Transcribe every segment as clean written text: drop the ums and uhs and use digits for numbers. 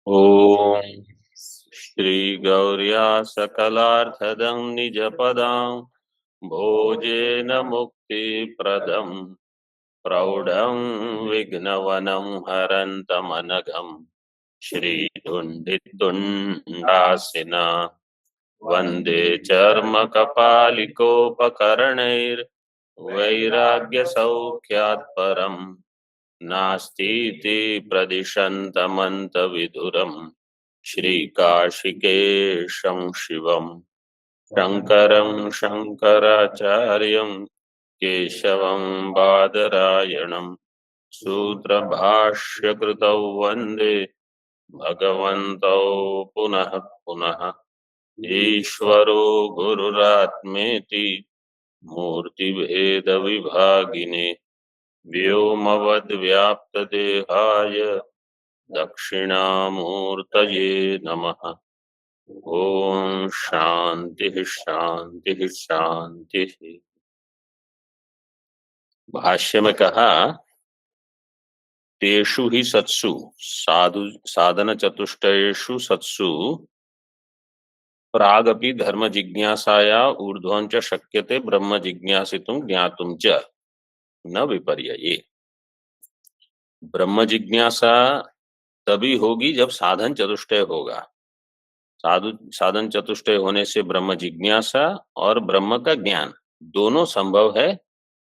ओम श्री गौर्या सकलार्थदं निजपदां भोजेन मुक्तिप्रदं प्रौढं विघ्नवनं हरन्तमनघं श्रीदुण्डितुण्डासिना वन्दे चर्मकपालिकोपकरणैर्वैराग्यसौख्यात् परम् नास्तीति प्रदिशन्तमन्तविधुरम् श्रीकाशिकेशं शिवम् शङ्करं शङ्कराचार्यं केशवं बादरायणं सूत्रभाष्यकृतौ वन्दे भगवन्तौ पुनः पुनः ईश्वरो गुरुरात्मेति मूर्तिभेदविभागिने व्योमवद्व्याप्तदेहाय दक्षिणामूर्तये नमः। ओम शांति शांति शांति। भाष्य में कहा तेषु ही सत्सु साधु साधन चतुष्टयेषु सत्सु प्रागपि धर्म जिज्ञासाया ऊर्ध्वं च शक्यते ब्रह्म जिज्ञासितुं ज्ञातुं च न विपर्यये। ब्रह्म जिज्ञासा तभी होगी जब साधन चतुष्टय होगा। साधन चतुष्टय होने से ब्रह्म जिज्ञासा और ब्रह्म का ज्ञान दोनों संभव है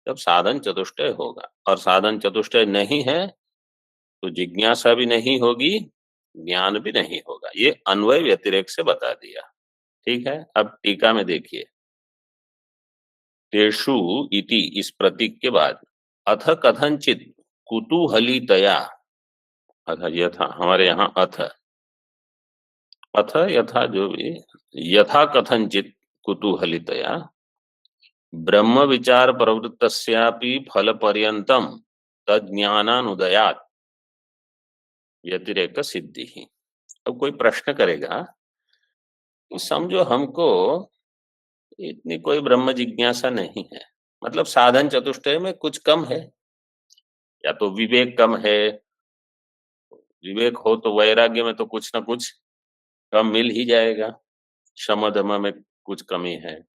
जब साधन चतुष्टय होगा। और साधन चतुष्टय नहीं है तो जिज्ञासा भी नहीं होगी, ज्ञान भी नहीं होगा। ये अन्वय व्यतिरेक से बता दिया। ठीक है, अब टीका में देखिए। तेषु इति इस प्रतीक के बाद अथ कथनचित कुतूहलीतया, अथ यथा हमारे यहाँ अथ यथा जो भी यथा कथनचित कुतूहलितया ब्रह्म विचार प्रवृत्तस्यापि फल पर्यंतम तज्ज्ञानानुदयात् व्यतिरेक सिद्धि ही। अब कोई प्रश्न करेगा कि समझो हमको इतनी कोई ब्रह्म जिज्ञासा नहीं है, मतलब साधन चतुष्टय में कुछ कम है, या तो विवेक कम है। विवेक हो तो वैराग्य में तो कुछ ना कुछ कम मिल ही जाएगा, शम दम में कुछ कमी है।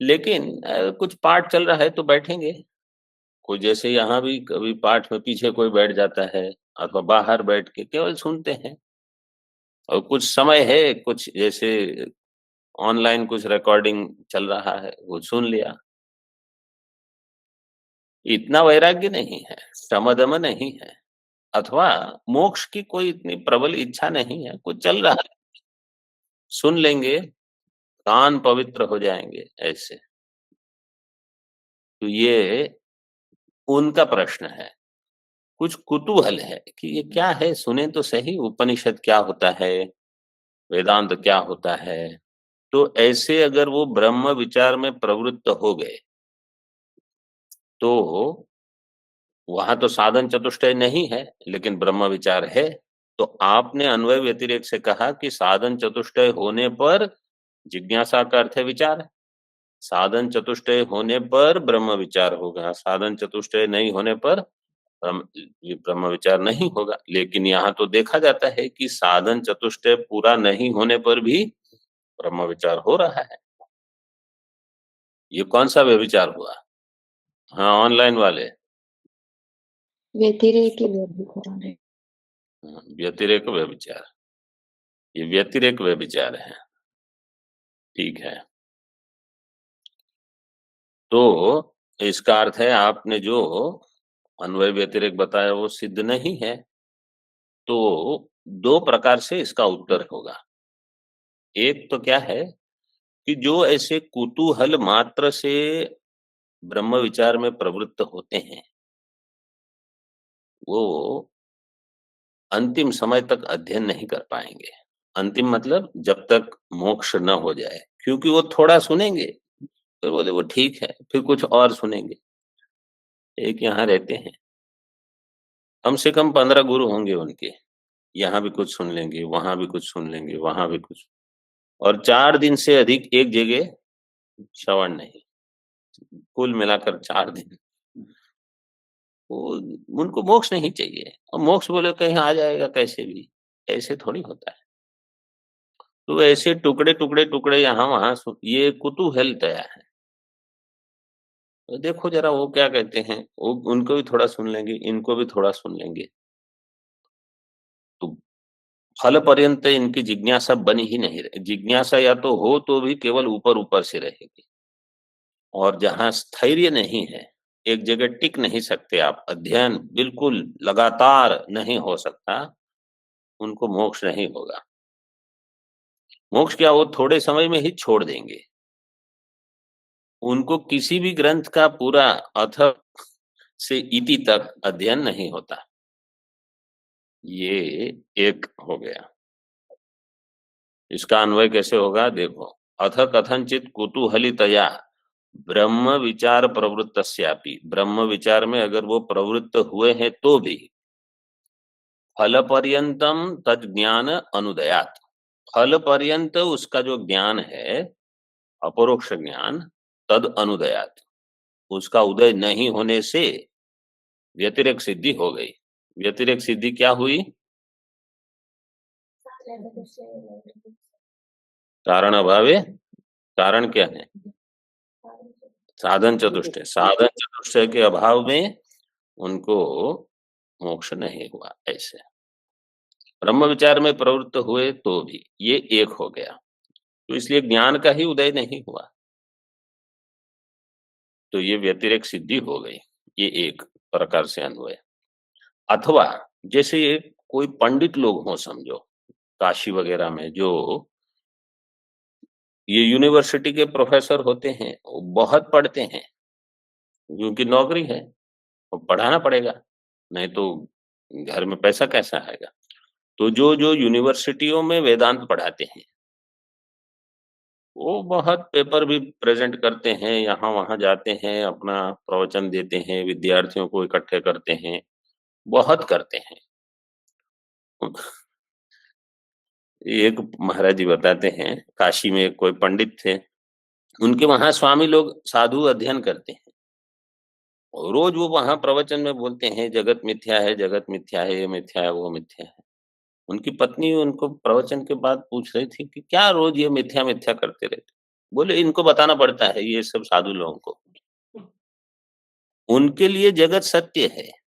लेकिन कुछ पाठ चल रहा है तो बैठेंगे। कोई जैसे यहाँ भी कभी पाठ में पीछे कोई बैठ जाता है अथवा बाहर बैठ के केवल सुनते हैं। और कुछ समय है, कुछ जैसे ऑनलाइन कुछ रिकॉर्डिंग चल रहा है वो सुन लिया। इतना वैराग्य नहीं है, समदम नहीं है, अथवा मोक्ष की कोई इतनी प्रबल इच्छा नहीं है। कुछ चल रहा है, सुन लेंगे, कान पवित्र हो जाएंगे ऐसे। तो ये उनका प्रश्न है। कुछ कुतूहल है कि ये क्या है, सुने तो सही, उपनिषद क्या होता है, वेदांत क्या होता है। तो ऐसे अगर वो ब्रह्म विचार में प्रवृत्त हो गए तो वहां तो साधन चतुष्टय नहीं है लेकिन ब्रह्म विचार है। तो आपने अन्वय व्यतिरेक से कहा कि साधन चतुष्टय होने पर जिज्ञासा का अर्थ है विचार, साधन चतुष्टय होने पर ब्रह्म विचार होगा, साधन चतुष्टय नहीं होने पर ब्रह्म विचार नहीं होगा। लेकिन यहाँ तो देखा जाता है कि साधन चतुष्टय पूरा नहीं होने पर भी ब्रह्म विचार हो रहा है। ये कौन सा व्यभिचार हुआ? हाँ, ऑनलाइन वाले व्यतिरेक व्यभिचार है। व्यतिरेक व्यभिचार, ये व्यतिरेक व्यभिचार है। ठीक है, तो इसका अर्थ है आपने जो अन्वय व्यतिरेक बताया वो सिद्ध नहीं है। तो दो प्रकार से इसका उत्तर होगा। एक तो क्या है कि जो ऐसे कुतूहल मात्र से ब्रह्म विचार में प्रवृत्त होते हैं वो अंतिम समय तक अध्ययन नहीं कर पाएंगे। अंतिम मतलब जब तक मोक्ष न हो जाए, क्योंकि वो थोड़ा सुनेंगे फिर बोले वो ठीक है, फिर कुछ और सुनेंगे। एक यहाँ रहते हैं, कम से कम 15 गुरु होंगे उनके, यहाँ भी कुछ सुन लेंगे, वहां भी कुछ सुन लेंगे, वहां भी कुछ, और 4 दिन से अधिक एक जगह श्रवण नहीं, कुल मिलाकर 4 दिन। वो उनको मोक्ष नहीं चाहिए और मोक्ष बोले कहीं आ जाएगा कैसे भी, ऐसे थोड़ी होता है। तो ऐसे टुकड़े-टुकड़े यहाँ-वहाँ ये कुतूहलतया है। तो देखो ज़रा वो क्या कहते हैं, वो उनको भी थोड़ा सुन लेंगे, इनको भी थोड़ा सुन लेंगे। तो फल पर्यंत इनकी जिज्ञासा बनी ही नहीं रहे जिज्ञासा या तो हो तो भी केवल ऊपर-ऊपर से रहेगी। और जहाँ स्थैर्य नहीं है, एक जगह टिक नहीं सकते आप, अध्ययन बिल्कुल लगातार नहीं हो सकता, उनको मोक्ष नहीं होगा। मोक्ष क्या वो थोड़े समय में ही छोड़ देंगे। उनको किसी भी ग्रंथ का पूरा अथ से इति तक अध्ययन नहीं होता। ये एक हो गया। इसका अन्वय कैसे होगा देखो, अथ कथनचित कुतूहलितया ब्रह्म विचार प्रवृत्तस्यापि ब्रह्म विचार में अगर वो प्रवृत्त हुए हैं तो भी फल पर्यंतम तद ज्ञान अनुदयात फल पर्यंत उसका जो ज्ञान है अपरोक्ष ज्ञान तद अनुदयात उसका उदय नहीं होने से व्यतिरेक सिद्धि हो गई। व्यतिरेक सिद्धि क्या हुई? कारण अभावे कारण क्या है? साधन चतुष्टय। साधन चतुष्टय के अभाव में उनको मोक्ष नहीं हुआ। ऐसे ब्रह्म विचार में प्रवृत्त हुए तो भी ये एक हो गया, तो इसलिए ज्ञान का ही उदय नहीं हुआ, तो ये व्यतिरेक सिद्धि हो गई। ये एक प्रकार से अन्वय। अथवा जैसे ये कोई पंडित लोग हों समझो, काशी वगैरह में जो ये यूनिवर्सिटी के प्रोफेसर होते हैं, वो बहुत पढ़ते हैं, क्योंकि नौकरी है, और पढ़ाना पड़ेगा, नहीं तो घर में पैसा कैसा आएगा? तो जो यूनिवर्सिटियों में वेदांत पढ़ाते हैं, वो बहुत पेपर भी प्रेज़ेंट करते हैं, यहाँ-वहाँ जाते हैं, अपना प्रवचन देते हैं, विद्यार्थियों को इकट्ठे करते हैं, बहुत करते हैं। एक महाराज जी बताते हैं, काशी में कोई पंडित थे, उनके वहाँ स्वामी लोग साधु अध्ययन करते हैं। और रोज़ वो वहाँ प्रवचन में बोलते हैं, जगत मिथ्या है, ये मिथ्या है, वो मिथ्या है। उनकी पत्नी उनको प्रवचन के बाद पूछ रही थी कि क्या रोज़ ये मिथ्या-मिथ्या करते रहते? बोले इनको बताना पड़ता है ये सब साधु लोगों को। उनके लिए जगत सत्य है।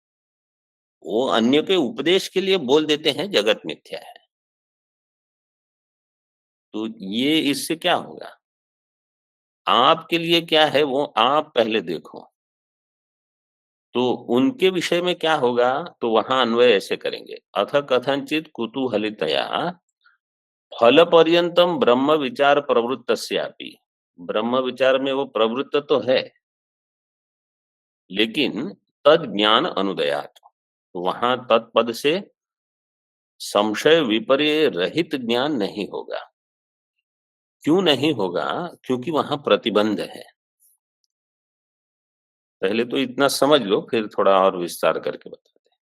वो अन्य के उपदेश के लिए बोल देते हैं जगत मिथ्या है। तो ये इससे क्या होगा? आपके लिए क्या है वो आप पहले देखो। तो उनके विषय में क्या होगा? तो वहाँ अन्वय ऐसे करेंगे। अथ कथंचित कुतूहलितया फल पर्यंतम ब्रह्म विचार प्रवृत्तस्यापि ब्रह्म विचार में वो प्रवृत्त तो है, लेकिन तद ज्ञान अनुदयात वहां तत्पद से संशय विपर्य रहित ज्ञान नहीं होगा। क्यों नहीं होगा? क्योंकि वहां प्रतिबंध है। पहले तो इतना समझ लो, फिर थोड़ा और विस्तार करके बताते हैं।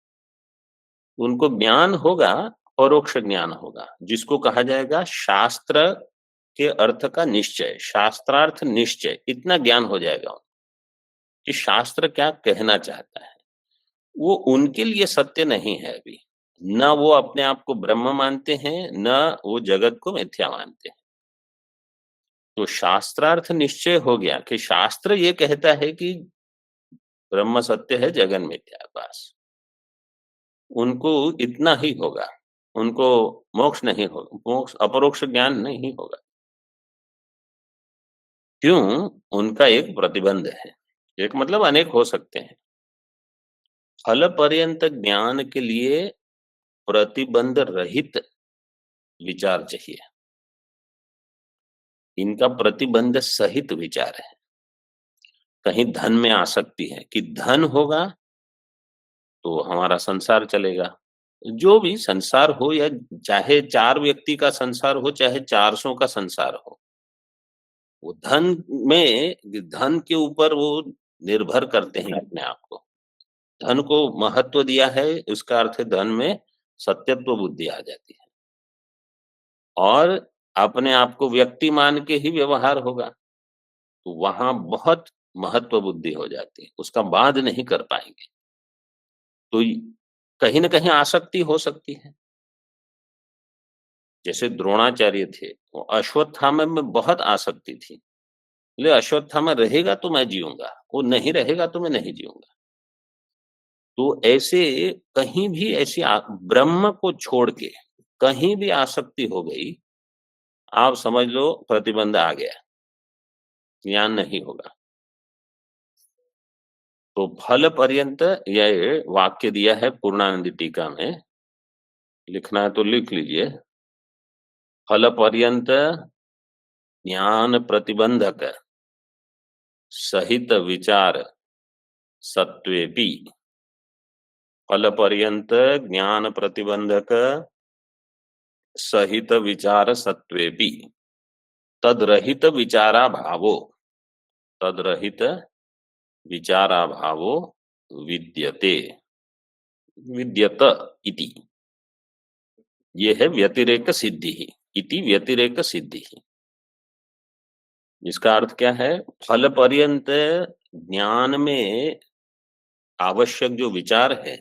उनको ज्ञान होगा, परोक्ष ज्ञान होगा, जिसको कहा जाएगा शास्त्र के अर्थ का निश्चय, शास्त्रार्थ निश्चय, इतना ज्ञान हो जाएगा कि शास्त्र क्या कहना चाहता है। वो उनके लिए सत्य नहीं है अभी। न वो अपने आप को ब्रह्म मानते हैं, न वो जगत को मिथ्या मानते हैं। तो शास्त्रार्थ निश्चय हो गया कि शास्त्र ये कहता है कि ब्रह्म सत्य है, जगन मिथ्या, बस। उनको इतना ही होगा। उनको मोक्ष नहीं होगा, मोक्ष अपरोक्ष ज्ञान नहीं होगा। क्यों? उनका एक प्रतिबंध है। एक मतलब अनेक हो सकते हैं। फल पर्यंत ज्ञान के लिए प्रतिबंध रहित विचार चाहिए। इनका प्रतिबंध सहित विचार है। कहीं धन में आसक्ति है कि धन होगा तो हमारा संसार चलेगा। जो भी संसार हो, या चाहे 4 व्यक्ति का संसार हो, चाहे 400 का संसार हो, वो धन के ऊपर वो निर्भर करते हैं अपने आप को। धन को महत्व दिया है, इसका अर्थ है धन में सत्यत्व बुद्धि आ जाती है, और अपने आप को व्यक्ति मान के ही व्यवहार होगा, तो वहाँ बहुत महत्व बुद्धि हो जाती है, उसका बाध नहीं कर पाएँगे। तो कहीं न कहीं आसक्ति हो सकती है। जैसे द्रोणाचार्य थे, वो अश्वत्थामा में बहुत आसक्ति थी। बोले अश्वत्थामा रहेगा तो मैं जीऊँगा, वो नहीं रहेगा तो मैं नहीं जीऊँगा। तो ऐसे कहीं भी ऐसी ब्रह्म को छोड़ के कहीं भी आसक्ति हो गई, आप समझ लो प्रतिबंध आ गया, ज्ञान नहीं होगा। तो फल पर्यंत ये वाक्य दिया है पूर्णानंद टीका में, लिखना है तो लिख लीजिए। फल पर्यंत ज्ञान प्रतिबंधक सहित विचार सत्वेपि, फल पर्यंत ज्ञान प्रतिबंधक सहित विचार सत्वेपि, तदरहित विचारा भावो, तदरहित विचारा भावो विद्यते, विद्यत इति। ये है व्यतिरेक सिद्धि, इति व्यतिरेक सिद्धि। इसका अर्थ क्या है? फल पर्यंत ज्ञान में आवश्यक जो विचार है,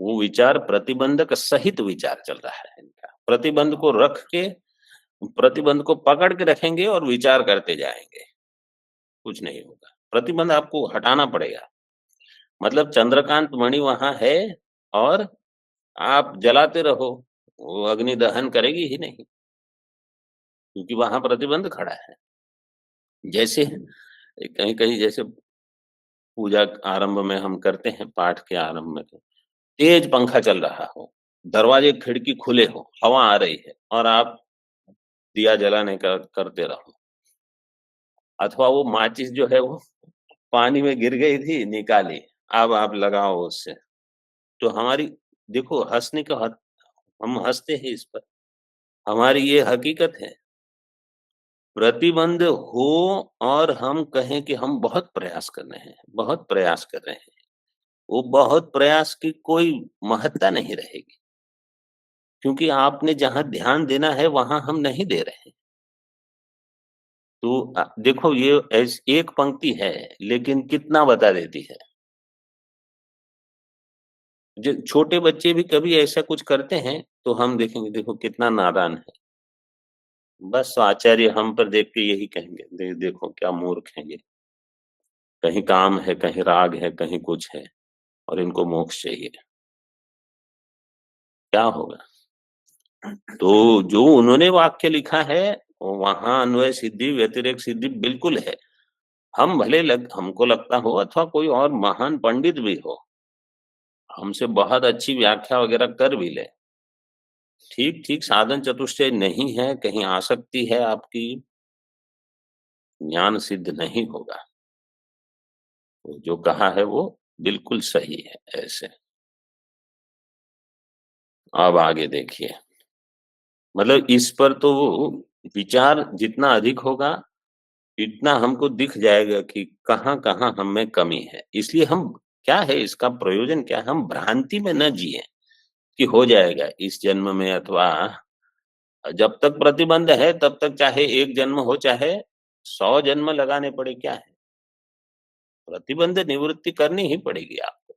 वो विचार प्रतिबंधक सहित विचार चल रहा है इनका। प्रतिबंध को रख के, प्रतिबंध को पकड़ के रखेंगे और विचार करते जाएंगे, कुछ नहीं होगा। प्रतिबंध आपको हटाना पड़ेगा। मतलब चंद्रकांत मणि वहां है और आप जलाते रहो, वो अग्नि दहन करेगी ही नहीं, क्योंकि वहां प्रतिबंध खड़ा है। जैसे कहीं कहीं जैसे पूजा आरंभ में हम करते हैं, पाठ के आरंभ में तो तेज पंखा चल रहा हो, दरवाजे खिड़की खुले हो, हवा आ रही है और आप दिया जलाने का करते रहो, अथवा वो माचिस जो है वो पानी में गिर गई थी, निकाली, अब आप लगाओ उससे, तो हमारी, देखो हंसने का हम हंसते हैं इस पर, हमारी ये हकीकत है। प्रतिबंध हो और हम कहें कि हम बहुत प्रयास कर रहे हैं, बहुत प्रयास कर रहे हैं, वो बहुत प्रयास की कोई महत्ता नहीं रहेगी, क्योंकि आपने जहां ध्यान देना है वहां हम नहीं दे रहे हैं। तो देखो ये एक पंक्ति है, लेकिन कितना बता देती है। जो छोटे बच्चे भी कभी ऐसा कुछ करते हैं तो हम देखेंगे, देखो कितना नादान है। बस आचार्य हम पर देख के यही कहेंगे, देखो क्या मूर्ख हैं ये, कहीं काम है, कहीं राग है, कहीं कुछ है, और इनको मोक्ष चाहिए, क्या होगा? तो जो उन्होंने वाक्य लिखा है, वहां अन्वय सिद्धि व्यतिरेक सिद्धि बिल्कुल है। हम भले हमको लगता हो अथवा कोई और महान पंडित भी हो, हमसे बहुत अच्छी व्याख्या वगैरह कर भी ले, ठीक ठीक साधन चतुष्टय नहीं है, कहीं आसक्ति है आपकी, ज्ञान सिद्ध नहीं होगा। तो जो कहा है वो बिल्कुल सही है ऐसे। अब आगे देखिए, मतलब इस पर तो विचार जितना अधिक होगा, इतना हमको दिख जाएगा कि कहाँ-कहाँ हम में कमी है। इसलिए हम, क्या है इसका प्रयोजन क्या है? हम भ्रांति में न जिए कि हो जाएगा इस जन्म में, अथवा जब तक प्रतिबंध है तब तक चाहे 1 जन्म हो, चाहे 100 जन्म लगाने पड़े, क्या है? प्रतिबंध निवृत्ति करनी ही पड़ेगी आपको,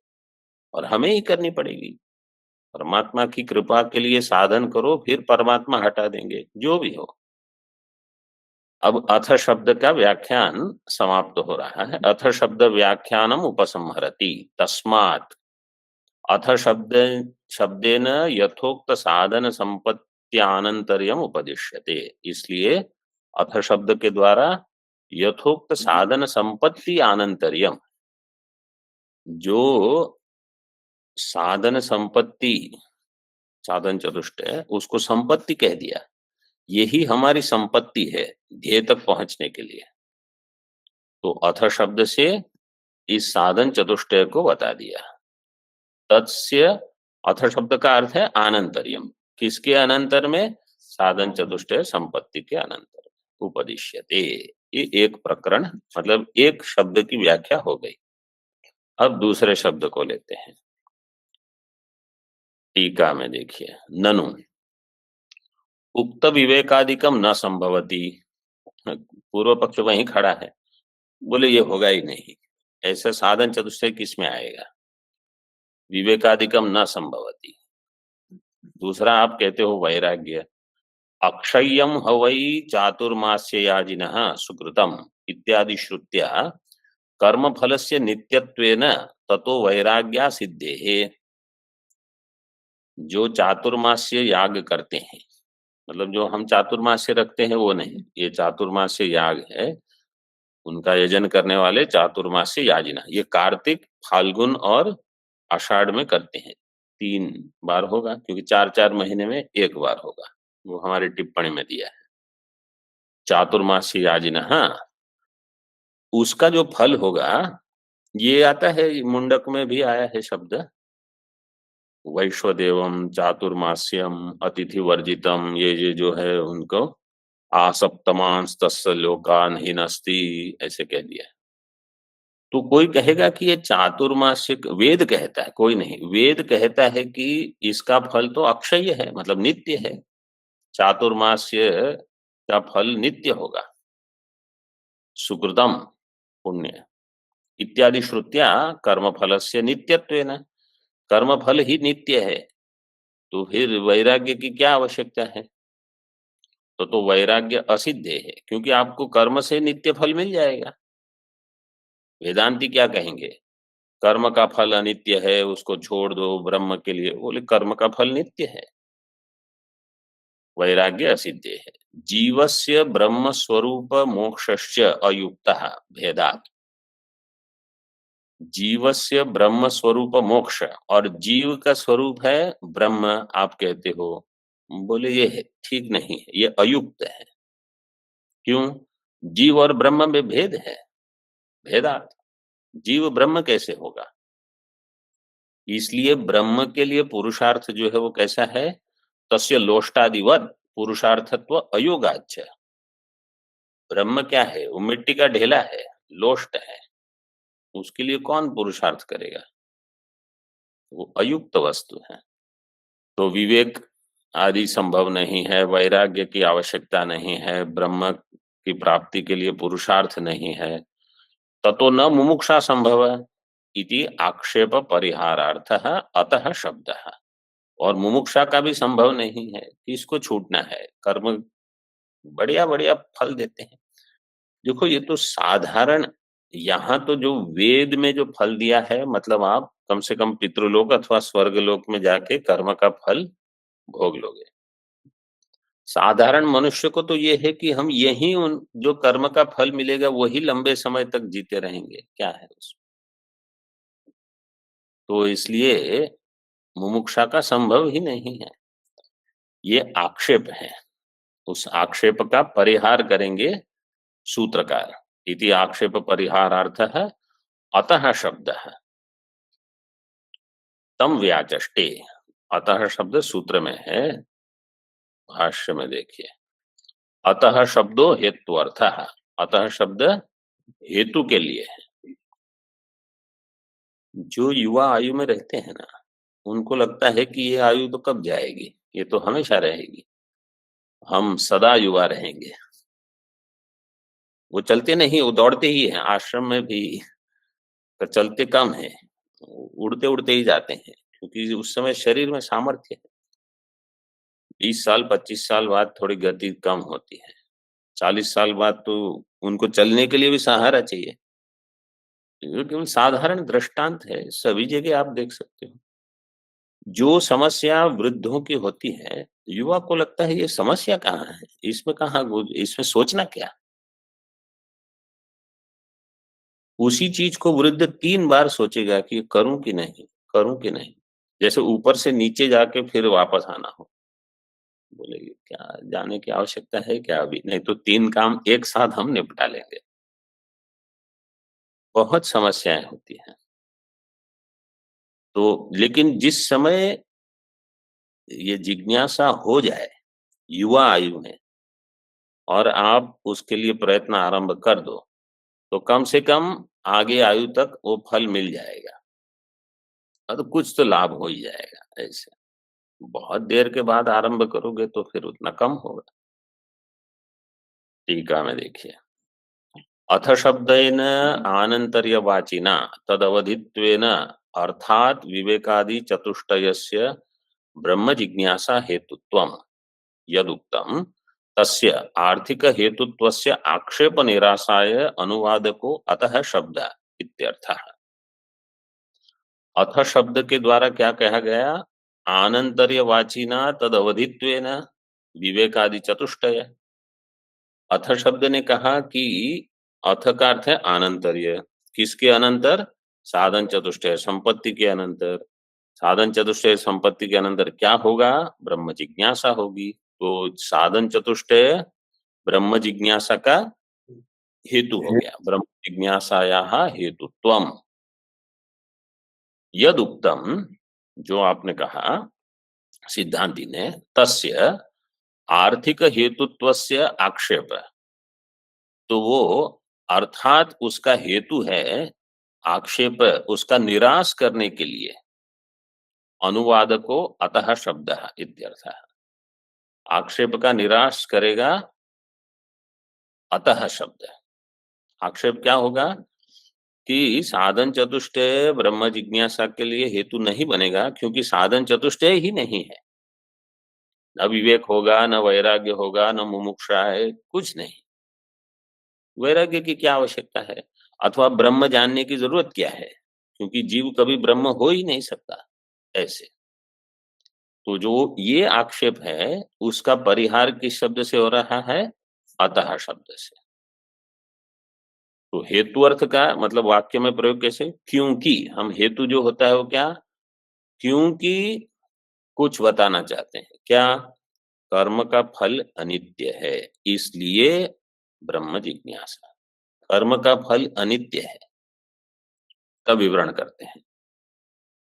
और हमें ही करनी पड़ेगी। परमात्मा की कृपा के लिए साधन करो, फिर परमात्मा हटा देंगे, जो भी हो। अब अथ शब्द का व्याख्यान समाप्त हो रहा है। अथ शब्द व्याख्यानम उपसंहरति, तस्मात् अथ शब्देन यथोक्त साधन संपत्त्यानंतर्यम उपदिश्यते। इसलिए अथ शब्द के द्वारा यथोक्त साधन संपत्ति आनंतर्यम, जो साधन संपत्ति, साधन चतुष्ट है, उसको संपत्ति कह दिया। यही हमारी संपत्ति है ध्येय तक पहुंचने के लिए। तो अथ शब्द से इस साधन चतुष्टय को बता दिया। तत्स्य, अथ शब्द का अर्थ है अनंतर्यम, किसके अनंतर में? साधन चतुष्टय संपत्ति के अनंतर उपदिश्यते। ये एक प्रकरण, मतलब एक शब्द की व्याख्या हो गई। अब दूसरे शब्द को लेते हैं। टीका में देखिए, ननु उक्त विवेकादिकम न संभवती। पूर्व पक्ष वहीं खड़ा है, बोले ये होगा ही नहीं, ऐसा साधन चतुष्टय किसमें आएगा? विवेकादिकम न संभवति। दूसरा आप कहते हो वैराग्य, अक्षय्यम हवै चातुर्मास्य याजिनः सुकृतम इत्यादि श्रुत्या कर्मफलस्य नित्यत्वेन ततो वैराग्या सिद्धेः। जो चातुर्मास्य याग करते हैं, मतलब जो हम चातुर्मास्य रखते हैं वो नहीं, ये चातुर्मास्य याग है, उनका यजन करने वाले चातुर्मास्य याजिना, ये कार्तिक, फाल्गुन और आषाढ़ में करते हैं। 3 बार होगा, क्योंकि 4-4 महीने में 1 बार होगा, वो हमारी टिप्पणी में दिया है। चातुर्मास्य याजिना, हाँ, उसका जो फल होगा, ये आता है, मुंडक में भी आया है शब्द, वैश्वदेवम चातुर्मास्यम अतिथि वर्जितम, ये जो है उनको आसप्तमांस तस्य लोकान हिनस्ति, ऐसे कह दिया। तो कोई कहेगा कि ये चातुर्मास्य, वेद कहता है, कोई नहीं, वेद कहता है कि इसका फल तो अक्षय है, मतलब नित्य है। चातुर्मास्य का फल नित्य होगा, सुकृतम, पुण्य, इत्यादि श्रुत्या कर्मफलस्य नित्यत्वेन, कर्मफल ही नित्य है, तो फिर वैराग्य की क्या आवश्यकता है? तो वैराग्य असिद्ध है, क्योंकि आपको कर्म से नित्य फल मिल जाएगा। वेदांती क्या कहेंगे? कर्म का फल अनित्य है, उसको छोड़ दो ब्रह्म के लिए। बोले कर्म का फल नित्य है, वैराग्य असिद्ध है। जीवस्य ब्रह्म स्वरूप मोक्षश्च अयुक्तः भेदात्। जीवस्य ब्रह्म स्वरूप मोक्ष, और जीव का स्वरूप है ब्रह्म, आप कहते हो। बोले ये है, ठीक नहीं है, ये अयुक्त है। क्यों? जीव और ब्रह्म में भेद है, भेदात्। जीव ब्रह्म कैसे होगा? इसलिए ब्रह्म के लिए पुरुषार्थ जो है वो कैसा है? तस्य लोष्टादिवत पुरुषार्थत्व अयोगाच्च। ब्रह्म क्या है? वो मिट्टी का ढेला है, लोष्ट है, उसके लिए कौन पुरुषार्थ करेगा? वो अयुक्त वस्तु है। तो विवेक आदि संभव नहीं है, वैराग्य की आवश्यकता नहीं है, ब्रह्म की प्राप्ति के लिए पुरुषार्थ नहीं है, ततो न मुमुक्षा संभव इति आक्षेप परिहारार्थः अतः शब्दः। और मुमुक्षा का भी संभव नहीं है, किसको छूटना है? कर्म बढ़िया बढ़िया फल देते हैं। देखो ये तो साधारण, यहाँ तो जो वेद में जो फल दिया है, मतलब आप कम से कम पितृलोक अथवा स्वर्गलोक में जाके कर्म का फल भोग लोगे। साधारण मनुष्य को तो ये है कि हम यही उन जो कर्म का फल मिलेगा वही लंबे समय तक जीते रहेंगे, क्या है उसमें? तो इसलिए मुमुक्षा का संभव ही नहीं है। ये आक्षेप है, उस आक्षेप का परिहार करेंगे सूत्रकार। इति आक्षेप परिहारार्थः अतः शब्दः तम व्याचष्टे। अतः शब्द सूत्र में है, भाष्य में देखिए। अतः शब्दो हेत्वर्थः, अतः शब्द हेतु के लिए है। जो युवा आयु में रहते हैं ना, उनको लगता है कि ये आयु तो कब जाएगी, ये तो हमेशा रहेगी, हम सदा युवा रहेंगे। वो चलते नहीं, वो दौड़ते ही हैं, आश्रम में भी तो चलते कम है, उड़ते उड़ते ही जाते हैं, क्योंकि उस समय शरीर में सामर्थ्य है। 20 साल 25 साल बाद थोड़ी गति कम होती है, 40 साल बाद तो उनको चलने के लिए भी सहारा चाहिए। ये केवल साधारण दृष्टांत है, सभी जगह आप देख सकते हो। जो समस्या वृद्धों की होती है, युवा को लगता है ये समस्या कहाँ है, इसमें कहाँ इसमें सोचना क्या? उसी चीज को वृद्ध 3 बार सोचेगा कि करूं कि नहीं, करूं कि नहीं। जैसे ऊपर से नीचे जाके फिर वापस आना हो। बोलेगी क्या जाने की आवश्यकता है क्या अभी? नहीं तो 3 काम एक साथ हम निपटा लेंगे। बहुत समस्याएं होती हैं। तो लेकिन जिस समय ये जिज्ञासा हो जाए युवा आयु में, और आप उसके लिए प्रयत्न आरंभ कर दो, तो कम से कम आगे आयु तक वो फल मिल जाएगा, और तो कुछ तो लाभ हो ही जाएगा। ऐसे बहुत देर के बाद आरंभ करोगे तो फिर उतना कम होगा। टीका में देखिए, अथ शब्देन आनंतर्यवाचिना तदवधित्वेन अर्थात विवेकादि चतुष्टयस्य ब्रह्म जिज्ञासा हेतुत्वम यदुक्तम तस्य आर्थिक हेतुत्वस्य आक्षेप निरासाय अनुवादको अतः शब्द इत्यर्थः। अथ शब्द के द्वारा क्या कहा गया? आनंतर्यवाचिना तदवधित्वेन विवेकादि चतुष्टय। अथ शब्द ने कहा कि अथ का अर्थ है अनंतर्य। किसके अनंतर? साधन चतुष्टय, संपत्ति के अनंतर। साधन चतुष्टय संपत्ति के अनंतर क्या होगा? ब्रह्म जिज्ञासा होगी। तो साधन चतुष्टय ब्रह्म जिज्ञासा का हेतु हो गया। ब्रह्म जिज्ञासायाः हेतुत्वम यद उक्तम, जो आपने कहा सिद्धांति ने, तस्य आर्थिक हेतुत्वस्य आक्षेप, तो वो अर्थात उसका हेतु है, आक्षेप उसका निराश करने के लिए अनुवादको अतः शब्द इत्यर्थः। आक्षेप का निराश करेगा अतः शब्द। आक्षेप क्या होगा कि साधन चतुष्टय ब्रह्म जिज्ञासा के लिए हेतु नहीं बनेगा, क्योंकि साधन चतुष्टय ही नहीं है। न विवेक होगा, न वैराग्य होगा, न मुमुक्षा है, कुछ नहीं। वैराग्य की क्या आवश्यकता है? अथवा ब्रह्म जानने की जरूरत क्या है? क्योंकि जीव कभी ब्रह्म हो ही नहीं सकता ऐसे। तो जो ये आक्षेप है उसका परिहार किस शब्द से हो रहा है? अतः शब्द से। तो हेतु अर्थ का मतलब वाक्य में प्रयोग कैसे? क्योंकि, हम हेतु जो होता है वो क्या? क्योंकि कुछ बताना चाहते हैं। क्या? कर्म का फल अनित्य है, इसलिए ब्रह्म जिज्ञासा। कर्म का फल अनित्य है, का विवरण करते हैं।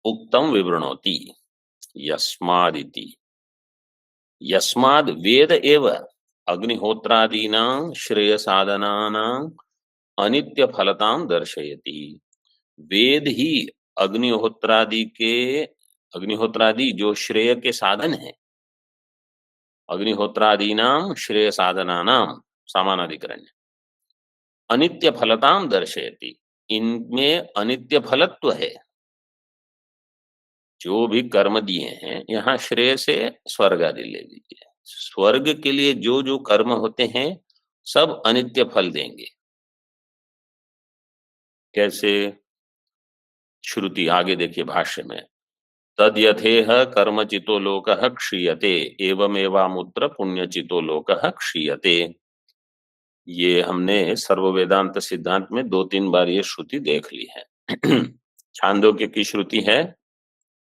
उक्तम विवरणोति यस्मादिति। यस्माद् वेद एव अग्निहोत्रादीनां श्रेय साधनानां अनित्य फलतां दर्शयति। वेद ही अग्निहोत्रादि जो श्रेय के साधन है, अग्निहोत्रादीनां श्रेय साधनानां समानाधिकरण्य अनित्य फलतां दर्शयति। इनमें अनित्य फलत्व है। जो भी कर्म दिए हैं, यहाँ श्रेय से स्वर्ग आदि ले लीजिए। स्वर्ग के लिए जो जो कर्म होते हैं सब अनित्य फल देंगे। कैसे? श्रुति आगे देखिए भाष्य में, तद यथेह कर्मचितो लोकः क्षीयते एवमेवामुत्र पुण्यचितो लोकः क्षीयते। ये हमने सर्व वेदांत सिद्धांत में 2-3 बार ये श्रुति देख ली है। छांदोग्य की श्रुति है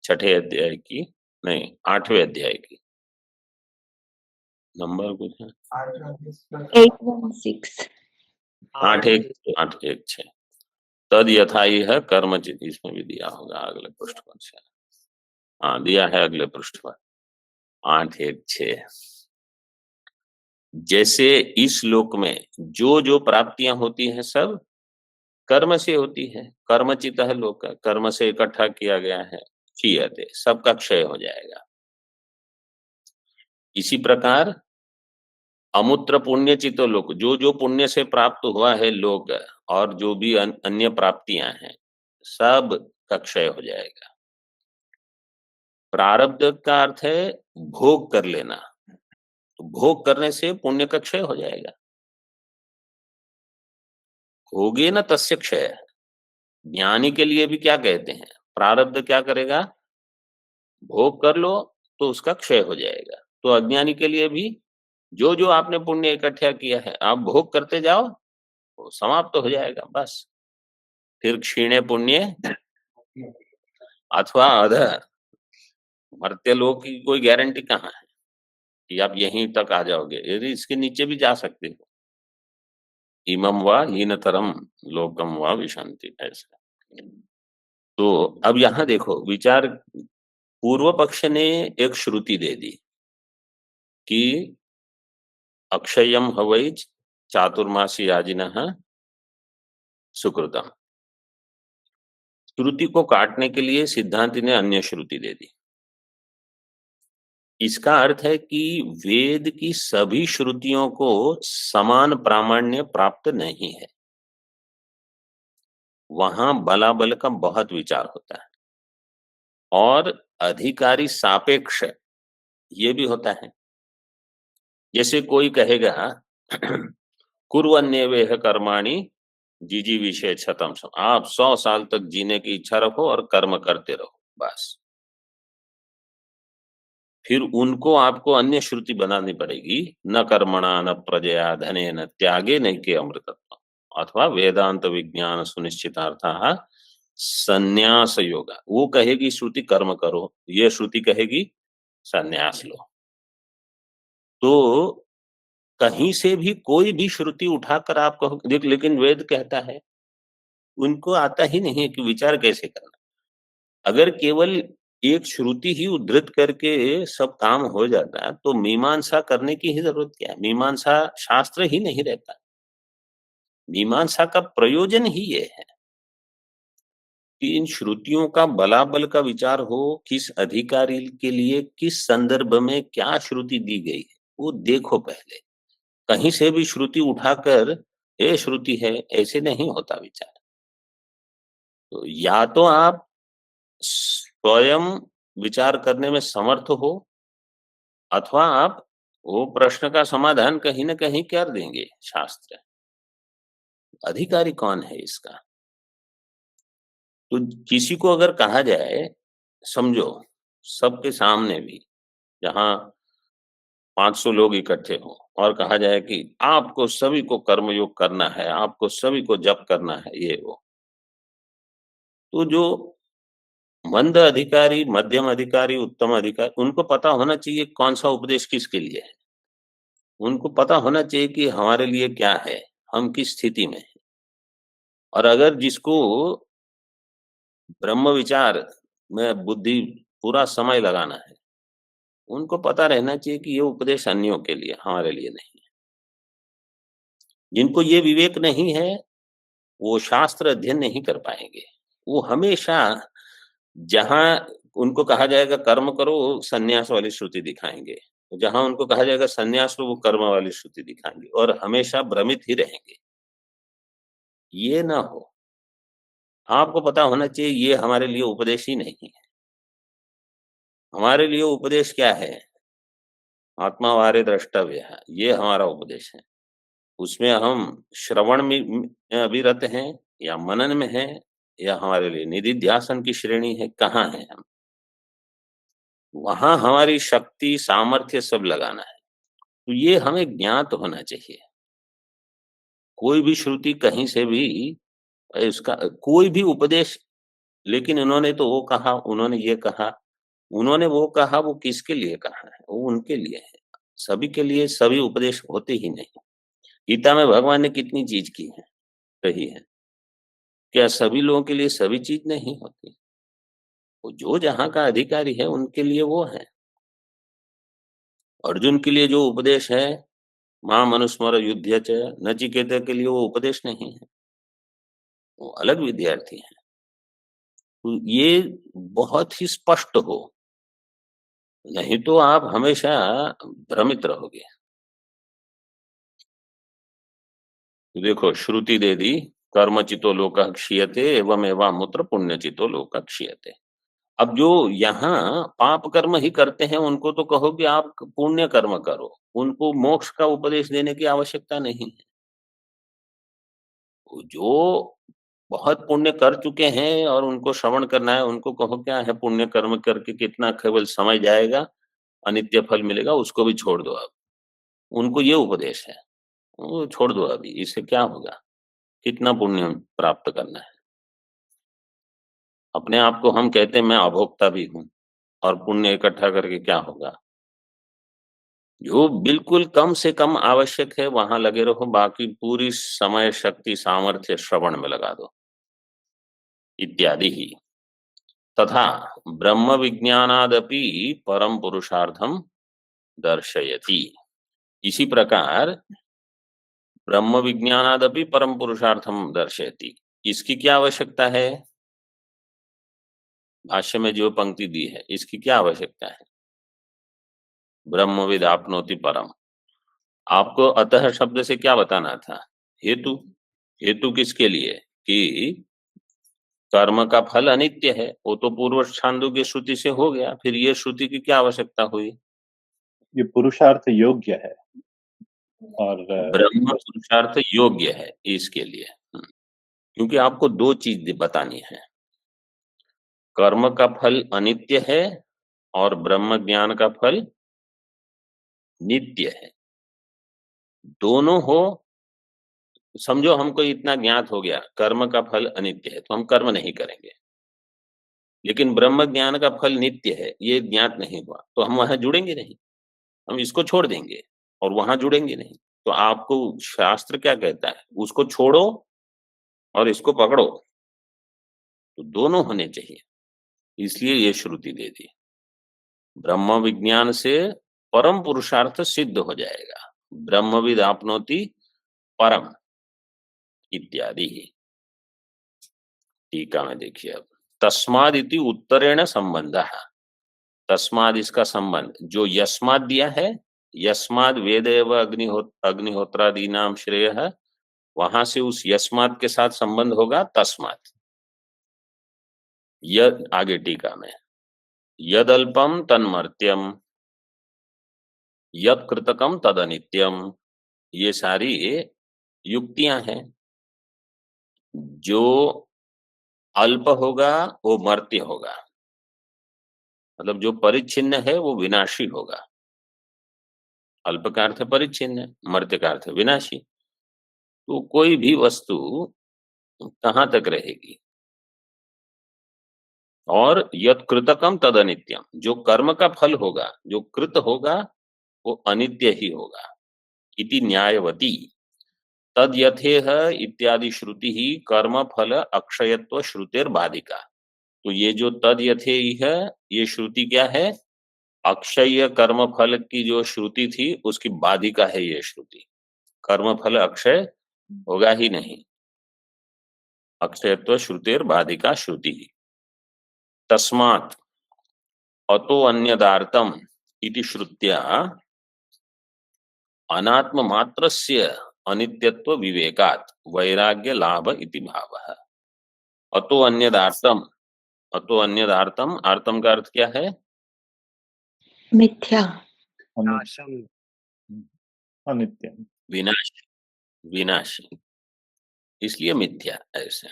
6ठे अध्याय की, नहीं 8वें अध्याय की। नंबर कुछ है 816 816 तद यथा यह कर्मचित, इसमें भी दिया होगा अगले पृष्ठ पर से। हाँ दिया है अगले पृष्ठ पर 816। जैसे इस लोक में जो जो प्राप्तियां होती हैं सब कर्म से होती है। कर्मचित है लोक, कर्म से इकट्ठा किया गया है, क्षीयते, सबका क्षय हो जाएगा। इसी प्रकार अमूत्र पुण्य चितो लोक, जो जो पुण्य से प्राप्त हुआ है लोक, और जो भी अन्य प्राप्तियां हैं सब का क्षय हो जाएगा। प्रारब्ध का अर्थ है भोग कर लेना, तो भोग करने से पुण्य का क्षय हो जाएगा। भोगे न तस्य क्षय। ज्ञानी के लिए भी क्या कहते हैं? प्रारब्ध क्या करेगा? भोग कर लो तो उसका क्षय हो जाएगा। तो अज्ञानी के लिए भी जो जो आपने पुण्य इकट्ठा किया है आप भोग करते जाओ, वो समाप्त हो जाएगा बस। फिर क्षीणे पुण्य अथवा अध, मर्त्य लोक की कोई गारंटी कहाँ है कि आप यहीं तक आ जाओगे? यदि इसके नीचे भी जा सकते हो। इमम व हीनतरम लोकम व विशांति, ऐसा। तो अब यहाँ देखो विचार, पूर्व पक्ष ने एक श्रुति दे दी कि अक्षयम हवै चातुर्मासी याजिनः सुकृतम। श्रुति को काटने के लिए सिद्धांति ने अन्य श्रुति दे दी। इसका अर्थ है कि वेद की सभी श्रुतियों को समान प्रामाण्य प्राप्त नहीं है। वहां बलाबल का बहुत विचार होता है। और अधिकारी सापेक्ष ये भी होता है। जैसे कोई कहेगा कुर्वन्येवेह कर्माणि जिजीविषे शतं सम। आप 100 साल तक जीने की इच्छा रखो और कर्म करते रहो, बस। फिर उनको आपको अन्य श्रुति बनानी पड़ेगी, न कर्मणा न प्रजया धनेन त्यागे नैके अमृतत्वम् अथवा वेदांत विज्ञान सुनिश्चितार्थः संन्यास योगा। वो कहेगी श्रुति कर्म करो, ये श्रुति कहेगी संन्यास लो। तो कहीं से भी कोई भी श्रुति उठाकर आप कहो लेकिन वेद कहता है, उनको आता ही नहीं है कि विचार कैसे करना। अगर केवल एक श्रुति ही उद्धृत करके सब काम हो जाता, तो मीमांसा करने की ही जरूरत क्या है? मीमांसा शास्त्र ही नहीं रहता। मीमांसा का प्रयोजन ही ये है कि इन श्रुतियों का बलाबल का विचार हो, किस अधिकारी के लिए किस संदर्भ में क्या श्रुति दी गई है, वो देखो पहले। कहीं से भी श्रुति उठाकर ये श्रुति है, ऐसे नहीं होता विचार। तो या तो आप स्वयं विचार करने में समर्थ हो, अथवा आप वो प्रश्न का समाधान कहीं न कहीं कर देंगे शास्त्र। अधिकारी कौन है इसका? तो किसी को अगर कहा जाए, समझो सबके सामने भी, जहाँ 500 लोग इकट्ठे हों और कहा जाए कि आपको सभी को कर्मयोग करना है, आपको सभी को जप करना है, ये वो। तो जो मंद अधिकारी, मध्यम अधिकारी, उत्तम अधिकारी, उनको पता होना चाहिए कौन-सा उपदेश किसके लिए है। उनको पता होना चाहिए कि हमारे लिए क्या है, हम किस स्थिति में हैं। और अगर जिसको ब्रह्म विचार में बुद्धि पूरा समय लगाना है, उनको पता रहना चाहिए कि ये उपदेश अन्यों के लिए, हमारे लिए नहीं है। जिनको ये विवेक नहीं है, वो शास्त्र अध्ययन नहीं कर पाएँगे। वो हमेशा जहाँ उनको कहा जाएगा कर्म करो, वो संन्यास वाली श्रुति दिखाएँगे। जहाँ उनको कहा जाएगा संन्यास लो, वो कर्म वाली श्रुति दिखाएँगे और हमेशा भ्रमित ही रहेंगे। ये ना हो। आपको पता होना चाहिए ये हमारे लिए उपदेश ही नहीं है। हमारे लिए उपदेश क्या है? आत्मा वारे द्रष्टव्य है, ये हमारा उपदेश है। उसमें हम श्रवण में अभिरत हैं या मनन में हैं या हमारे लिए निधिध्यासन की श्रेणी है, कहाँ हैं हम? वहाँ हमारी शक्ति, सामर्थ्य सब लगाना है। तो ये हमें ज्ञात होना चाहिए। कोई भी श्रुति कहीं से भी इसका कोई भी उपदेश, लेकिन इन्होंने तो वो कहा, उन्होंने ये कहा, उन्होंने वो कहा, वो किसके लिए कहा है? वो उनके लिए है। सभी के लिए सभी उपदेश होते ही नहीं। गीता में भगवान ने कितनी चीज़ की है, कही है। क्या सभी लोगों के लिए सभी चीज़ नहीं होती? वो जो जहाँ का अधिकारी है, उनके लिए वो है। अर्जुन के लिए जो उपदेश है, मां मनुस्मर युध्य च, नचिकेता के लिए वो उपदेश नहीं है। वो अलग विद्यार्थी हैं। तो ये बहुत ही स्पष्ट हो, नहीं तो आप हमेशा भ्रमित रहोगे। तो देखो श्रुति दे दी, कर्मचितो लोकः क्षीयते एवमेवामुत्र पुण्यचितो लोकः क्षीयते। अब जो यहाँ पाप कर्म ही करते हैं, उनको तो कहो कि आप पुण्य कर्म करो। उनको मोक्ष का उपदेश देने की आवश्यकता नहीं है। जो बहुत पुण्य कर चुके हैं और उनको श्रवण करना है, उनको कहो क्या है पुण्य कर्म करके कितना केवल समय जाएगा, अनित्य फल मिलेगा, उसको भी छोड़ दो अब। उनको ये उपदेश है, वो छोड़ दो अभी, इससे क्या होगा? कितना पुण्य प्राप्त करना है? अपने आप को हम कहते हैं मैं अभोक्ता भी हूँ और पुण्य इकट्ठा करके क्या होगा? जो बिल्कुल कम से कम आवश्यक है वहां लगे रहो, बाकी पूरी समय शक्ति सामर्थ्य श्रवण में लगा दो, इत्यादि ही। तथा ब्रह्म विज्ञानादपि परम पुरुषार्थम दर्शयति। इसी प्रकार ब्रह्म विज्ञानादपि परम पुरुषार्थम दर्शयति, इसकी क्या आवश्यकता है? भाष्य में जो पंक्ति दी है, इसकी क्या आवश्यकता है? ब्रह्मविद आपनोति परम। आपको अतः शब्द से क्या बताना था? हेतु। हेतु किसके लिए? कि कर्म का फल अनित्य है, वो तो पूर्व छांदोग्य श्रुति से हो गया, फिर ये श्रुति की क्या आवश्यकता हुई? ये पुरुषार्थ योग्य है और ब्रह्म पुरुषार्थ योग्य है इसके लिए। क्योंकि आपको 2 चीज़ बतानी है। कर्म का फल अनित्य है और ब्रह्म ज्ञान का फल नित्य है। दोनों हो, समझो हमको इतना ज्ञात हो गया, कर्म का फल अनित्य है, तो हम कर्म नहीं करेंगे। लेकिन ब्रह्म ज्ञान का फल नित्य है, ये ज्ञात नहीं हुआ, तो हम वहां जुड़ेंगे नहीं, हम इसको छोड़ देंगे और वहां जुड़ेंगे नहीं। तो आपको शास्त्र क्या कहता है? उसको छोड़ो और इसको पकड़ो, तो दोनों होने चाहिए। इसलिए ये श्रुति दे दी। ब्रह्म विज्ञान से परम पुरुषार्थ सिद्ध हो जाएगा। ब्रह्मविद आपनोति परम इत्यादि। टीका में देखिए अब, तस्माद इति उत्तरेण संबंध। तस्माद इसका संबंध जो यस्माद दिया है, यस्माद वेद एव अग्निहोत्रादि नाम श्रेय है, वहां से उस यस्माद के साथ संबंध होगा तस्माद। यद आगे टीका में, यदल्पम तन्मर्त्यम यद कृतकम तदनित्यम, ये सारी युक्तियां हैं। जो अल्प होगा वो मर्त्य होगा, मतलब जो परिच्छिन्न है वो विनाशी होगा। अल्प का अर्थ परिच्छिन्न, मर्त्य का अर्थ विनाशी। तो कोई भी वस्तु कहां तक रहेगी? और यद कृतकम तद अनित्यम, जो कर्म का फल होगा, जो कृत होगा, वो अनित्य ही होगा। इति न्यायवती तद यथेह इत्यादि श्रुति ही कर्म फल अक्षयत्व श्रुतिर बाधिका। तो ये जो तद यथे है, ये श्रुति क्या है? अक्षय कर्म फल की जो श्रुति थी उसकी बाधिका है ये श्रुति। कर्म फल अक्षय होगा ही नहीं, अक्षयत्व श्रुतिर बाधिका श्रुति। तस्मात् अतो अन्यदार्थम इति श्रुत्या अनात्म मात्रस्य अनित्यत्व विवेकात् वैराग्य लाभ इति भावः। अतो अन्यदार्थम, अतो अन्यदार्थम, आर्तम का अर्थ क्या है? मिथ्या, अनित्य, विनाश, विनाशी, इसलिए मिथ्या। ऐसे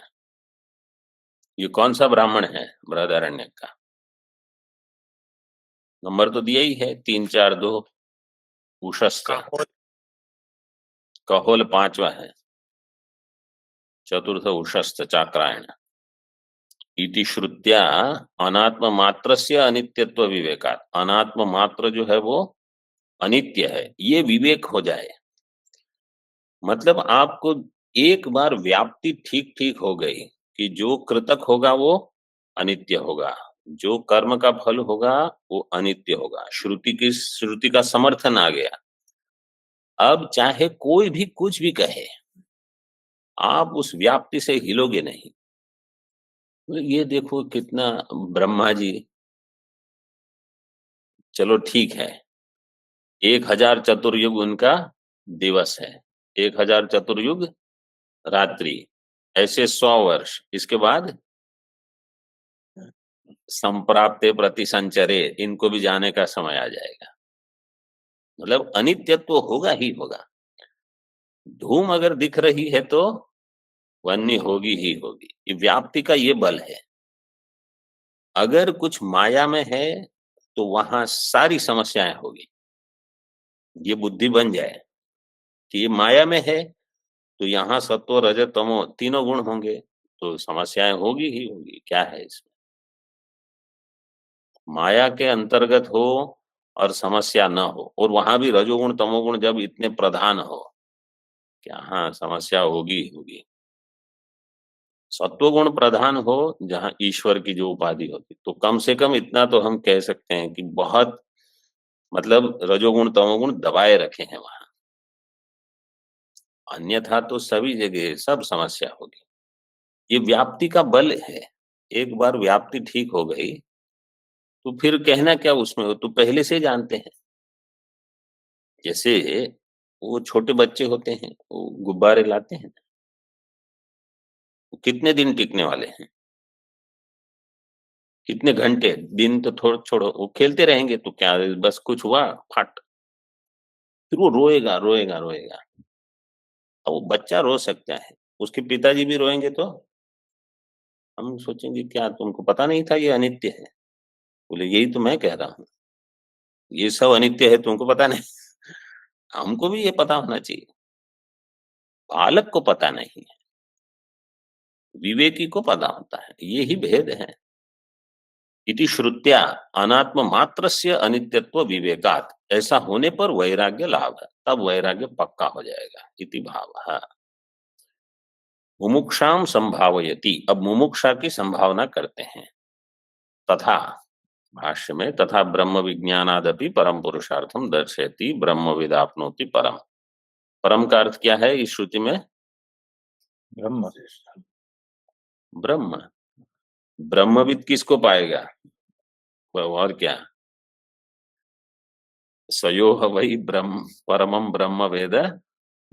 ये कौन सा ब्राह्मण है? बृहदारण्यक का। नंबर तो दिया ही है 3 4 2। उशस्त्र कहोल 5वां है, चतुर्थ उशस्त्र चाक्रायण। इति श्रुत्या अनात्म मात्र से अनित्यत्व विवेकात्, अनात्म मात्र जो है वो अनित्य है, ये विवेक हो जाए। मतलब आपको एक बार व्याप्ति ठीक ठीक हो गई कि जो कृतक होगा वो अनित्य होगा, जो कर्म का फल होगा वो अनित्य होगा। श्रुति का समर्थन आ गया। अब चाहे कोई भी कुछ भी कहे, आप उस व्याप्ति से हिलोगे नहीं। ये देखो कितना, ब्रह्मा जी, चलो ठीक है, 1000 चतुर्युग उनका दिवस है, 1000 चतुर्युग रात्रि, ऐसे 100 वर्ष। इसके बाद संप्राप्ते प्रति संचरे, इनको भी जाने का समय आ जाएगा। मतलब अनित्यत्व होगा ही होगा। धूम अगर दिख रही है तो वन्य होगी ही होगी। ये व्याप्ति का ये बल है। अगर कुछ माया में है तो वहां सारी समस्याएं होगी। ये बुद्धि बन जाए कि ये माया में है तो यहाँ सत्व रजत तमो तीनों गुण होंगे, तो समस्याएं होगी ही होगी। क्या है इसमें? माया के अंतर्गत हो और समस्या न हो, और वहां भी रजोगुण तमोगुण जब इतने प्रधान हो, क्या हाँ समस्या होगी होगी। सत्वगुण प्रधान हो जहां ईश्वर की जो उपाधि होती, तो कम से कम इतना तो हम कह सकते हैं कि बहुत, मतलब रजोगुण तमोगुण दबाए रखे हैं वहां। अन्यथा तो सभी जगह सब समस्या होगी। ये व्याप्ति का बल है। एक बार व्याप्ति ठीक हो गई तो फिर कहना क्या उसमें, हो तो पहले से जानते हैं। जैसे वो छोटे बच्चे होते हैं, वो गुब्बारे लाते हैं, वो कितने दिन टिकने वाले हैं? कितने घंटे, दिन तो छोड़ो, वो खेलते रहेंगे तो क्या बस कुछ हुआ फट, फिर वो रोएगा, रोएगा, रोएगा। अब वो बच्चा रो सकता है, उसके पिताजी भी रोएँगे तो हम सोचेंगे क्या तुमको पता नहीं था ये अनित्य है? बोले यही तो मैं कह रहा हूँ, ये सब अनित्य है तुमको पता नहीं। हमको भी ये पता होना चाहिए, बालक को पता नहीं है, विवेकी को पता होता है, ये ही भेद है। इति श्रुत्या अनात्म मात्रस्य अनित्यत्व विवेकात्, ऐसा होने पर वैराग्य लाभ है, तब वैराग्य पक्का हो जाएगा। इति भावः मुमुक्षाम संभावयति, अब मुमुक्षा की संभावना करते हैं। तथा भाष्य में तथा ब्रह्म विज्ञानादपि परम पुरुषार्थम दर्शयति ब्रह्मविदाप्नोति परम। परम का अर्थ क्या है इस श्रुति में? ब्रह्म। ब्रह्म। ब्रह्मविद किसको पाएगा? और क्या? स्वयोः वही ब्रह्म परमम ब्रह्म वेद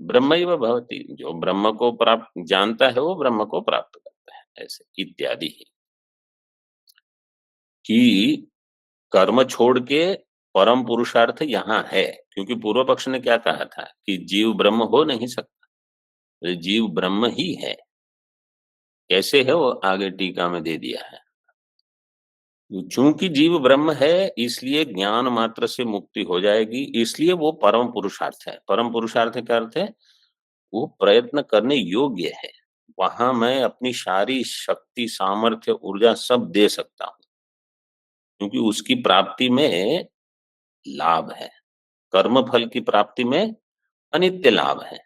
ब्रह्मैव भवति, जो ब्रह्म को प्राप्त जानता है वो ब्रह्म को प्राप्त करता है, ऐसे इत्यादि ही कि कर्म छोड़ के परम पुरुषार्थ यहाँ है। क्योंकि पूर्व पक्ष ने क्या कहा था कि जीव ब्रह्म हो नहीं सकता, तो जीव ब्रह्म ही है। कैसे है वो आगे टीका में दे दिया है। चूंकि जीव ब्रह्म है इसलिए ज्ञान मात्र से मुक्ति हो जाएगी, इसलिए वो परम पुरुषार्थ है। परम पुरुषार्थ का अर्थ है वो प्रयत्न करने योग्य है, वहां मैं अपनी सारी शक्ति सामर्थ्य ऊर्जा सब दे सकता हूं, क्योंकि उसकी प्राप्ति में लाभ है। कर्म फल की प्राप्ति में अनित्य लाभ है।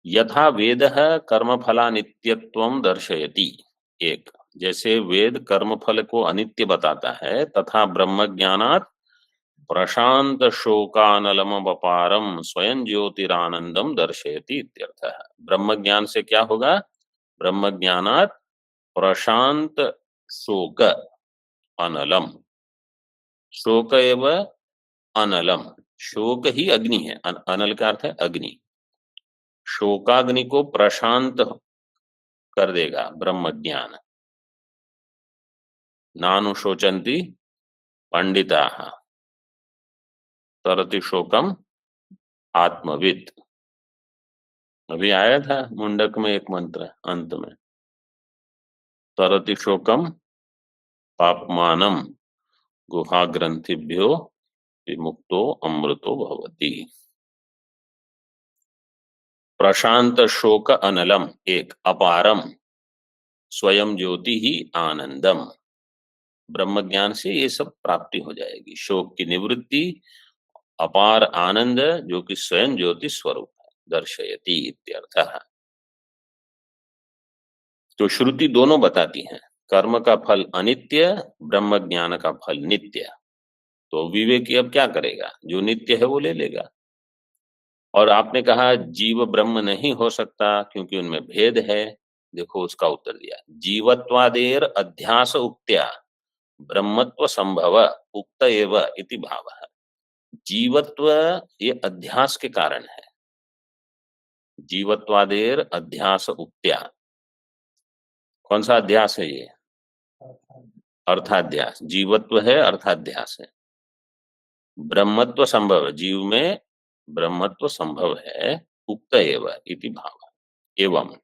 यथा वेद कर्म फलानित्यत्वं दर्शयति, एक जैसे वेद कर्म फल को अनित्य बताता है, तथा ब्रह्म ज्ञानात् प्रशांत शोकानलम अपारम स्वयं ज्योतिरानंदम दर्शयति इत्यर्थः। ब्रह्म ज्ञान से क्या होगा? ब्रह्म ज्ञानात् प्रशांत शोक अनलम, शोक एव अनलम, शोक ही अग्नि है, अनल का अर्थ है अग्नि। शोकाग्नि को प्रशांत कर देगा ब्रह्म ज्ञान। नानुशोचन्ति पंडिताः तरति शोकम आत्मवित्। अभी आया था मुंडक में एक मंत्र अंत में, तरति शोकम पापमानम गुहा ग्रंथिभ्यो विमुक्तो अमृतो भवति। प्रशांत शोक अनलम एक, अपारम स्वयं ज्योति ही आनंदम, ब्रह्म ज्ञान से ये सब प्राप्ति हो जाएगी। शोक की निवृत्ति, अपार आनंद जो कि स्वयं ज्योति स्वरूप है, दर्शयति इत्यर्थः। तो श्रुति दोनों बताती हैं, कर्म का फल अनित्य, ब्रह्म ज्ञान का फल नित्य। तो विवेकी अब क्या करेगा? जो नित्य है वो ले लेगा। और आपने कहा जीव ब्रह्म नहीं हो सकता क्योंकि उनमें भेद है। देखो उसका उत्तर दिया, जीवत्वादेर अध्यास उक्त्या ब्रह्मत्व संभव उक्त एव इति भावः। जीवत्व ये अध्यास के कारण है। जीवत्वादेर अध्यास उक्त्या, कौन सा अध्यास है ये? अर्थाध्यास। जीवत्व है, अर्थाध्यास है। ब्रह्मत्व संभव, जीव में ब्रह्मत्व संभव है, उक्त एव इति भाव। एवं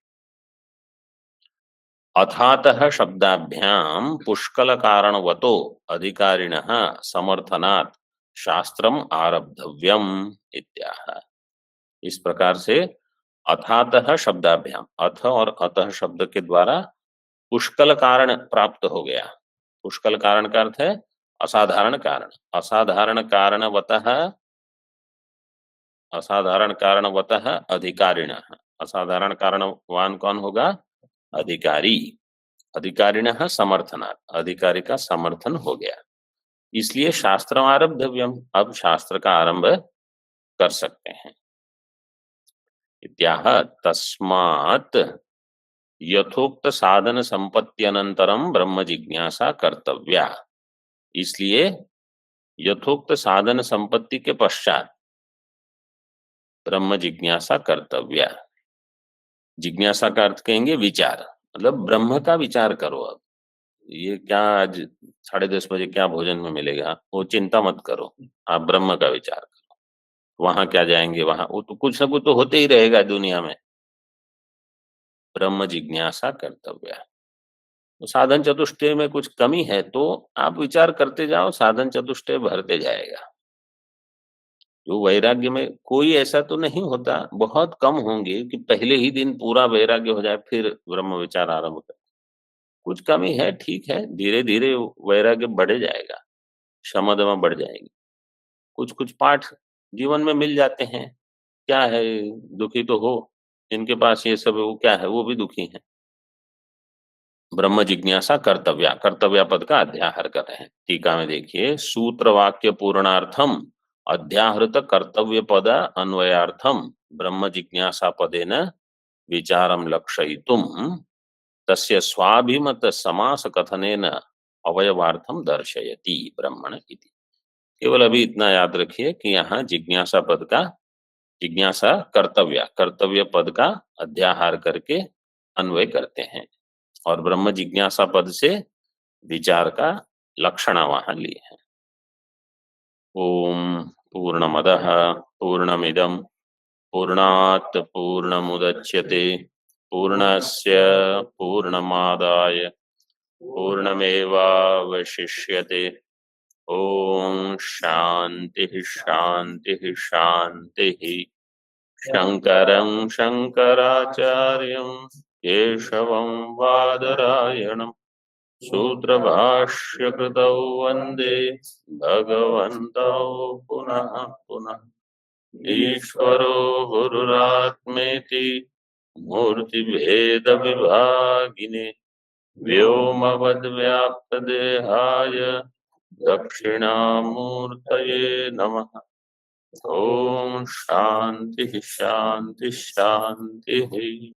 अथातः शब्दाभ्याम पुष्कल कारणवतो अधिकारिणः समर्थनात् शास्त्रम आरब्धव्यम इत्याह। इस प्रकार से अथातः शब्दाभ्याम, अथ और अतः शब्द के द्वारा पुष्कल कारण प्राप्त हो गया। पुष्कल कारण का अर्थ है असाधारण कारण। असाधारण कारणवतः, असाधारण कारणवतः अधिकारिणः, असाधारण कारणवान कौन होगा? अधिकारी। अधिकारिणः समर्थनात्, अधिकारी का समर्थन हो गया, इसलिए शास्त्र आरब्धव्यम, अब शास्त्र का आरंभ कर सकते हैं। इत्याह तस्मात् यथोक्त साधन संपत्त्यनंतरम ब्रह्म जिज्ञासा कर्तव्या, इसलिए यथोक्त साधन संपत्ति के पश्चात ब्रह्म जिज्ञासा कर्तव्या। जिज्ञासा का अर्थ कहेंगे विचार, मतलब ब्रह्म का विचार करो। अब ये क्या आज 10:30 बजे क्या भोजन में मिलेगा? वो चिंता मत करो, आप ब्रह्म का विचार करो। वहाँ क्या जाएँगे, वहाँ वो तो कुछ ना कुछ तो होते ही रहेगा दुनिया में। ब्रह्म जिज्ञासा कर्तव्य। तो साधन चतुष्टय में कुछ कमी है तो आप विचार करते जाओ, साधन चतुष्टय भरते जाएगा। जो वैराग्य में कोई ऐसा तो नहीं होता, बहुत कम होंगे कि पहले ही दिन पूरा वैराग्य हो जाए फिर ब्रह्म विचार आरंभ करें। कुछ कमी है, ठीक है, धीरे-धीरे वैराग्य बढ़ जाएगा, शमदमा बढ़ जाएगी। कुछ-कुछ पाठ जीवन में मिल जाते हैं, क्या है दुखी तो हो, जिनके पास ये सब है वो क्या है, वो भी दुखी हैं। ब्रह्म जिज्ञासा कर्तव्या, कर्तव्या पद का अध्याहार कर रहे हैं। टीका में देखिए, सूत्र वाक्य पूर्णार्थम अध्याहृत कर्तव्य पद अन्वयार्थम ब्रह्म जिज्ञासा पदेन विचारम लक्षयितुम तस्य स्वाभिमत समास कथनेन अवयवार्थम दर्शयति ब्रह्मण इति। केवल अभी इतना याद रखिए कि यहाँ जिज्ञासा पद का जिज्ञासा कर्तव्य कर्तव्य पद का अध्याहार करके अन्वय करते हैं और ब्रह्म जिज्ञासा पद से विचार का लक्षण वहां लिए हैं। ओम पूर्णमदः पूर्णमिदं पूर्णात् पूर्णमुदच्यते पूर्णस्य पूर्णमादाय पूर्णमेवावशिष्यते। ओम शांति शांति शांति। शंकरं शंकराचार्यं केशवं बादरायणं सूत्रभाष्यकृतौ वन्दे भगवन्तौ पुनः पुनः। ईश्वरो गुरुरात्मेति मूर्तिभेदविभागिने व्योमवद्व्याप्तदेहाय दक्षिणामूर्तये नमः। ओम शांति शांति शांति।